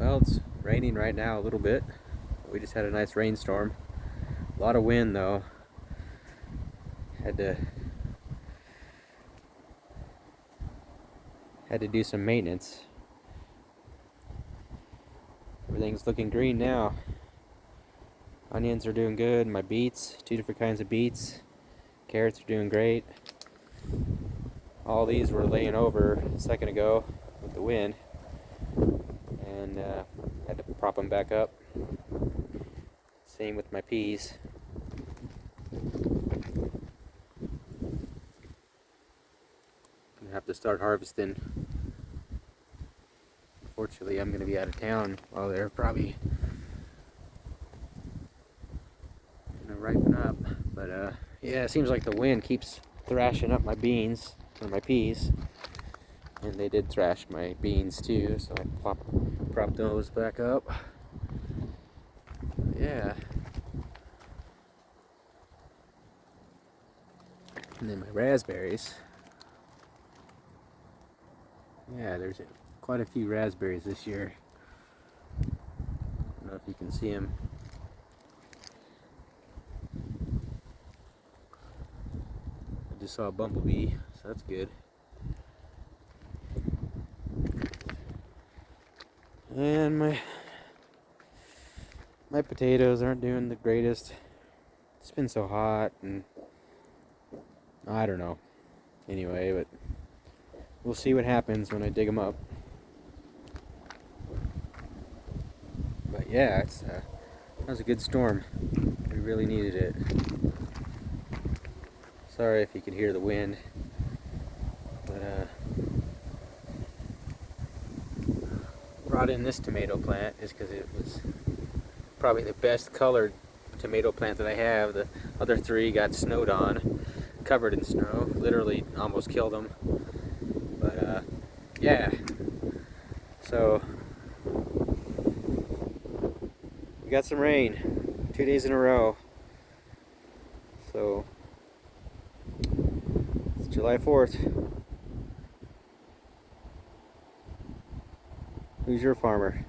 Well, it's raining right now a little bit. We just had a nice rainstorm. A lot of wind though. Had to do some maintenance. Everything's looking green now. Onions are doing good. My beets, 2 different kinds of beets. Carrots are doing great. All these were laying over a second ago with the wind, and had to prop them back up. Same with my peas. Gonna have to start harvesting. Unfortunately, I'm gonna be out of town while they're probably gonna ripen up. But yeah, it seems like the wind keeps thrashing up my beans or my peas, and they did thrash my beans too. So I propped those back up. Yeah. And then my raspberries. Yeah, there's quite a few raspberries this year. I don't know if you can see them. I just saw a bumblebee, so that's good. And my potatoes aren't doing the greatest. It's been so hot, and I don't know. Anyway, but we'll see what happens when I dig them up. But yeah, that was a good storm. We really needed it. Sorry if you could hear the wind, but brought in this tomato plant just because it was probably the best colored tomato plant that I have. The other 3 got snowed on, covered in snow, literally almost killed them. But yeah, so we got some rain 2 days in a row. So it's July 4th. Who's your farmer?